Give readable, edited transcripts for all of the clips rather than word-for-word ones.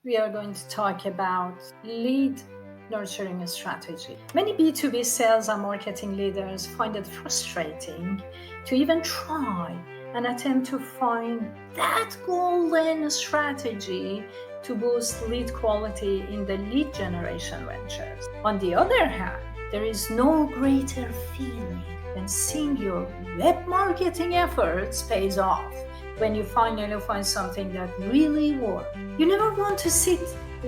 we are going to talk about lead nurturing strategy. Many B2B sales and marketing leaders find it frustrating to even try and attempt to find that golden strategy to boost lead quality in the lead generation ventures. On the other hand, there is no greater feeling than seeing your web marketing efforts pays off when you finally find something that really works. You never want to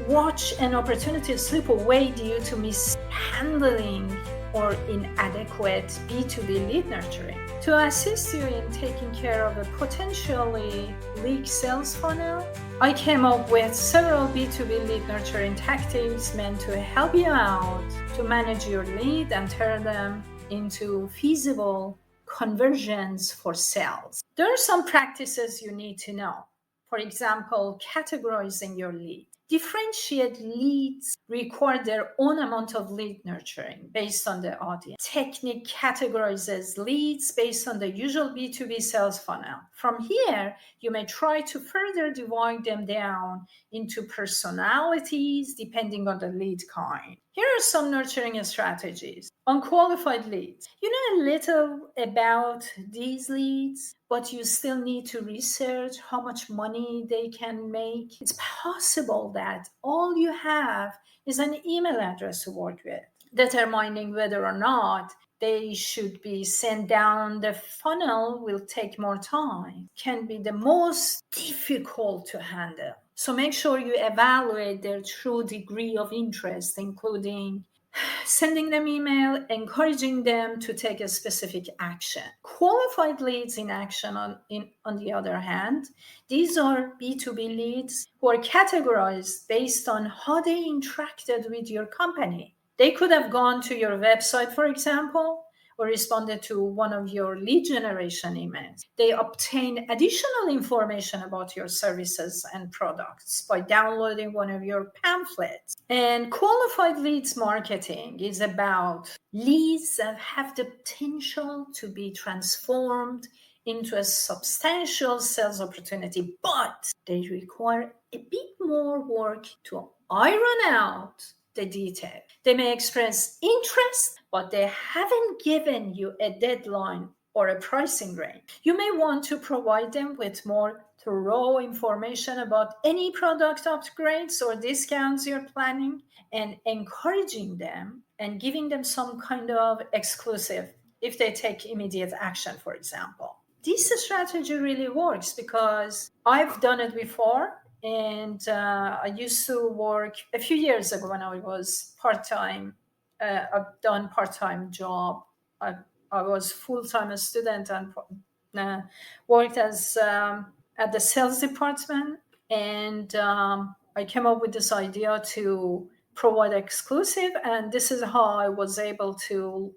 watch an opportunity slip away due to mishandling or inadequate B2B lead nurturing. To assist you in taking care of a potentially leak sales funnel, I came up with several B2B lead nurturing tactics meant to help you out to manage your lead and turn them into feasible conversions for sales. There are some practices you need to know. For example, categorizing your lead. Differentiate leads require their own amount of lead nurturing based on the audience. Technique categorizes leads based on the usual B2B sales funnel. From here, you may try to further divide them down into personalities depending on the lead kind. Here are some nurturing strategies. Unqualified leads. You know a little about these leads, but you still need to research how much money they can make. It's possible that all you have is an email address to work with. Determining whether or not they should be sent down the funnel will take more time, can be the most difficult to handle. So make sure you evaluate their true degree of interest, including sending them email, encouraging them to take a specific action. Qualified leads in action, on the other hand, these are B2B leads who are categorized based on how they interacted with your company. They could have gone to your website, for example, or responded to one of your lead generation emails. They obtain additional information about your services and products by downloading one of your pamphlets. And qualified leads marketing is about leads that have the potential to be transformed into a substantial sales opportunity, but they require a bit more work to iron out the detail. They may express interest, but they haven't given you a deadline or a pricing range. You may want to provide them with more thorough information about any product upgrades or discounts you're planning, and encouraging them and giving them some kind of exclusive if they take immediate action, for example. This strategy really works because I've done it before. And I used to work a few years ago when I was part-time. I've done part-time job. I was full-time a student and worked as at the sales department. And I came up with this idea to provide exclusive. And this is how I was able to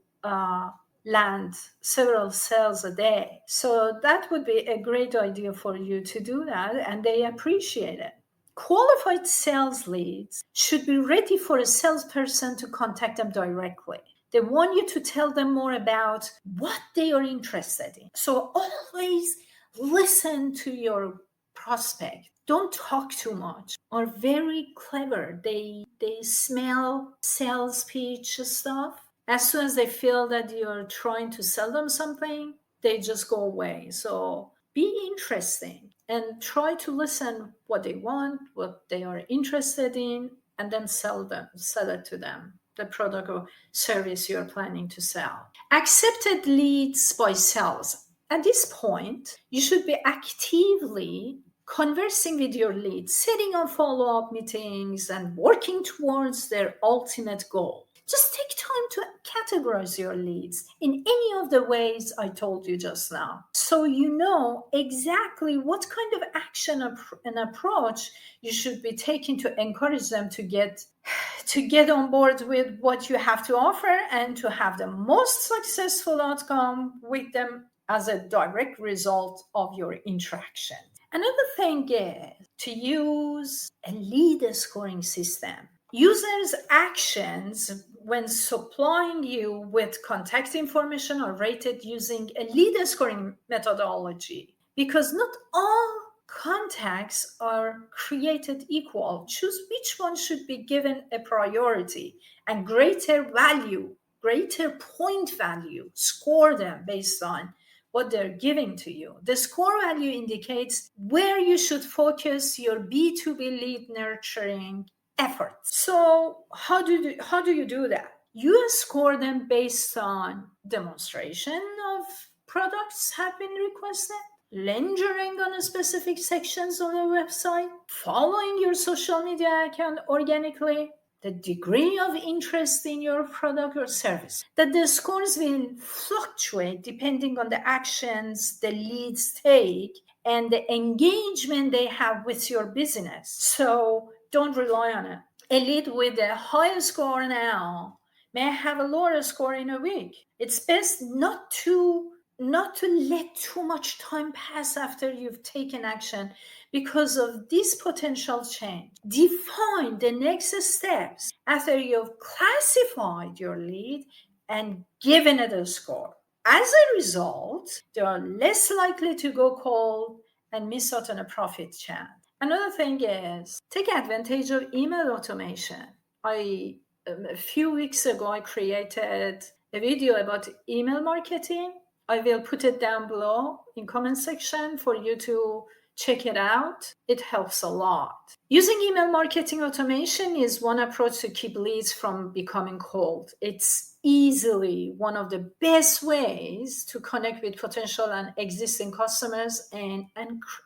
land several sales a day. So that would be a great idea for you to do that, and they appreciate it. Qualified sales leads should be ready for a salesperson to contact them directly. They want you to tell them more about what they are interested in. So always listen to your prospect. Don't talk too much. Are very clever. They smell sales pitch stuff. As soon as they feel that you're trying to sell them something, they just go away. So be interesting and try to listen what they want, what they are interested in, and then sell it to them, the product or service you're planning to sell. Accepted leads by sales. At this point, you should be actively conversing with your leads, setting up follow-up meetings, and working towards their ultimate goal. Just take time to categorize your leads in any of the ways I told you just now, so you know exactly what kind of action and approach you should be taking to encourage them to get on board with what you have to offer and to have the most successful outcome with them as a direct result of your interaction. Another thing is to use a lead scoring system. Users' actions when supplying you with contact information are rated using a lead scoring methodology, because not all Contacts are created equal. Choose which one should be given a priority and greater value, greater point value. Score them based on what they're giving to you. The score value indicates where you should focus your B2B lead nurturing efforts. So how do you do that? You score them based on demonstration of products have been requested, lingering on specific sections of the website, following your social media account organically, the degree of interest in your product or service. That the scores will fluctuate depending on the actions the leads take and the engagement they have with your business. So don't rely on it. A lead with a higher score now may have a lower score in a week. It's best not to let too much time pass after you've taken action because of this potential change. Define the next steps after you've classified your lead and given it a score. As a result, they are less likely to go cold and miss out on a profit chance. Another thing is take advantage of email automation. A few weeks ago, I created a video about email marketing. I will put it down below in comment section for you to check it out. It helps a lot. Using email marketing automation is one approach to keep leads from becoming cold. It's easily one of the best ways to connect with potential and existing customers, and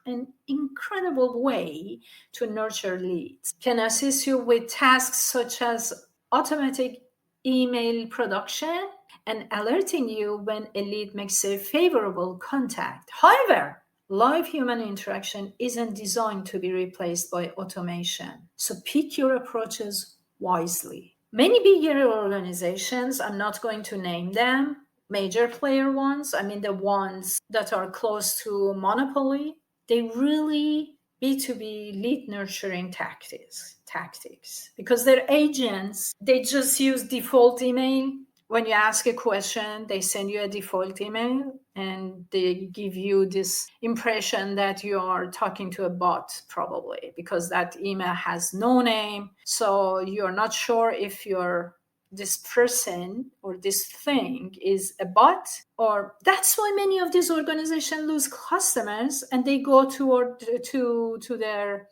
an incredible way to nurture leads. Can assist you with tasks such as automatic email production and alerting you when a lead makes a favorable contact. However, live human interaction isn't designed to be replaced by automation, so pick your approaches wisely. Many bigger organizations, I'm not going to name them, major player ones, I mean the ones that are close to monopoly, they really B2B lead nurturing tactics because their agents, they just use default email. When you ask a question, they send you a default email and they give you this impression that you are talking to a bot, probably because that email has no name. So you're not sure if this person or this thing is a bot, or that's why many of these organizations lose customers and they go to their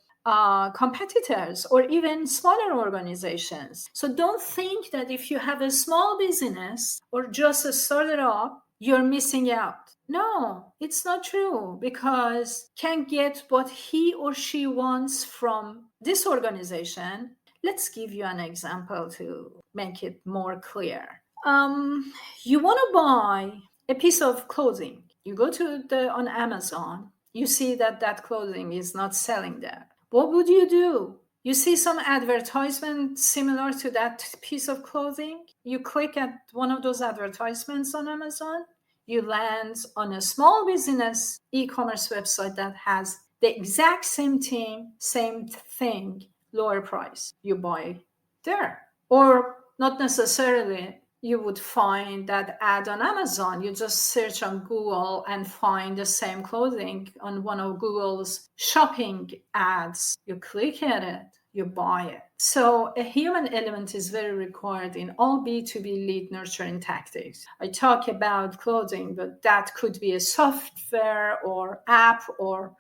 competitors or even smaller organizations. So don't think that if you have a small business or just started up, you're missing out. No, it's not true, because can get what he or she wants from this organization. Let's give you an example to make it more clear. You want to buy a piece of clothing. You go on Amazon. You see that clothing is not selling there. What would you do? You see some advertisement similar to that piece of clothing. You click at one of those advertisements on Amazon. You land on a small business e-commerce website that has the exact same thing, lower price. You buy there. Or not necessarily you would find that ad on Amazon. You just search on Google and find the same clothing on one of Google's shopping ads. You click at it, you buy it. So a human element is very required in all B2B lead nurturing tactics. I talk about clothing, but that could be a software or app, or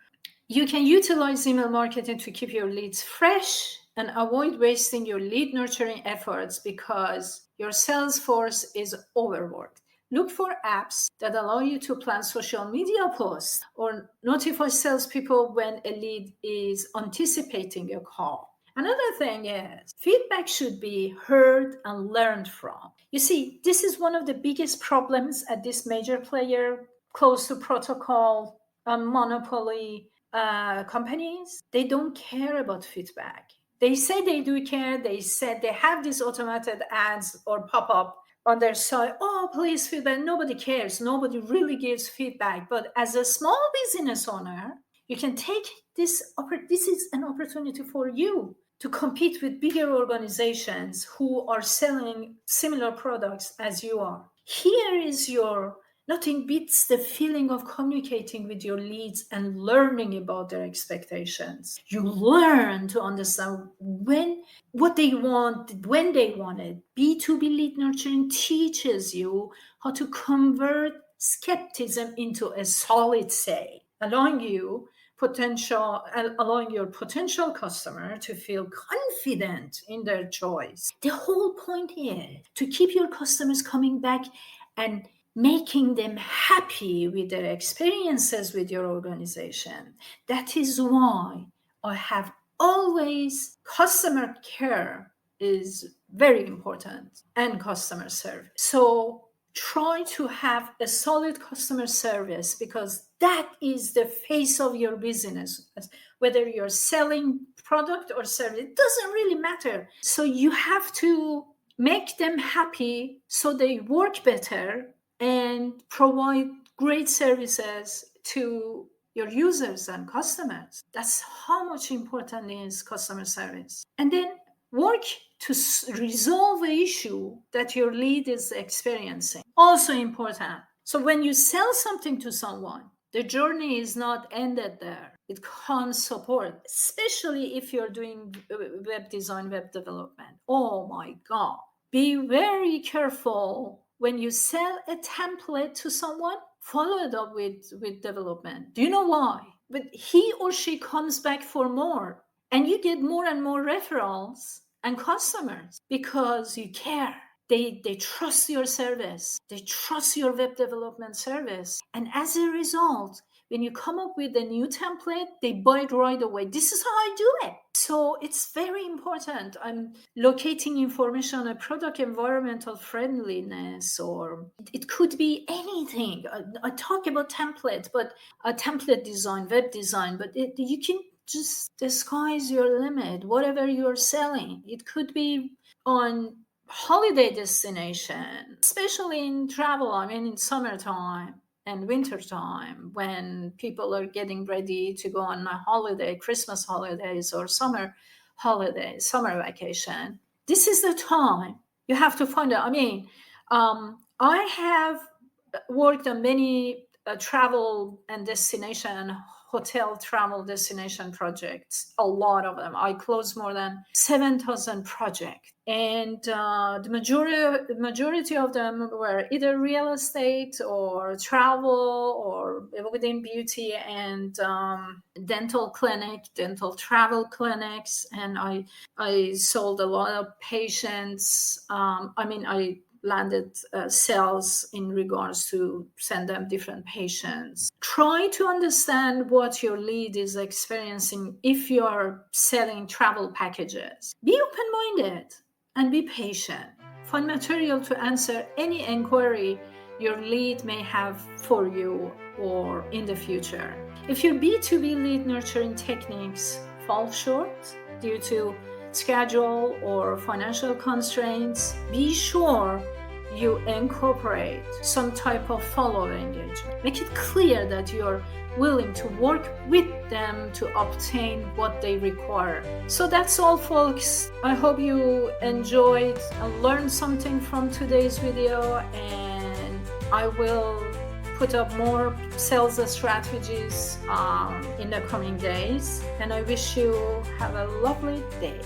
you can utilize email marketing to keep your leads fresh and avoid wasting your lead nurturing efforts because your sales force is overworked. Look for apps that allow you to plan social media posts or notify salespeople when a lead is anticipating a call. Another thing is feedback should be heard and learned from. You see, this is one of the biggest problems at this major player close to protocol monopoly companies. They don't care about feedback. They say they do care. They said they have these automated ads or pop up on their site. Oh, please feedback. Nobody cares. Nobody really gives feedback. But as a small business owner, you can take this. This is an opportunity for you to compete with bigger organizations who are selling similar products as you are. Here is your Nothing beats the feeling of communicating with your leads and learning about their expectations. You learn to understand what they want, when they want it. B2B lead nurturing teaches you how to convert skepticism into a solid sale, allowing your potential customer to feel confident in their choice. The whole point is to keep your customers coming back and making them happy with their experiences with your organization. That is why I have always customer care is very important, and customer service. So try to have a solid customer service, because that is the face of your business. Whether you're selling product or service, it doesn't really matter. So you have to make them happy so they work better and provide great services to your users and customers. That's how much important is customer service. And then work to resolve an issue that your lead is experiencing. Also important. So when you sell something to someone, the journey is not ended there. It comes support, especially if you're doing web design, web development. Oh my God. Be very careful when you sell a template to someone, follow it up with development. Do you know why? But he or she comes back for more, and you get more and more referrals and customers because you care. They trust your service. They trust your web development service. And as a result, when you come up with a new template, they buy it right away. This is how I do it. So it's very important. I'm locating information on a product environmental friendliness, or it could be anything. I talk about template, but a template design, web design, but you can just, the sky's your limit, whatever you're selling. It could be on holiday destination, especially in travel. I mean, in summertime and wintertime, when people are getting ready to go on a holiday, Christmas holidays or summer holidays, summer vacation. This is the time you have to find out. I mean, I have worked on many travel and destination, hotel travel destination projects, a lot of them. I closed more than 7,000 projects. And the majority of them were either real estate or travel or within beauty and dental travel clinics. And I sold a lot of patients. I landed sales in regards to send them different patients. Try to understand what your lead is experiencing if you are selling travel packages. Be open-minded and be patient. Find material to answer any inquiry your lead may have for you or in the future. If your B2B lead nurturing techniques fall short due to schedule or financial constraints, be sure you incorporate some type of follow-up engagement. Make it clear that you're willing to work with them to obtain what they require. So that's all, folks. I hope you enjoyed and learned something from today's video, and I will put up more sales strategies in the coming days. And I wish you have a lovely day.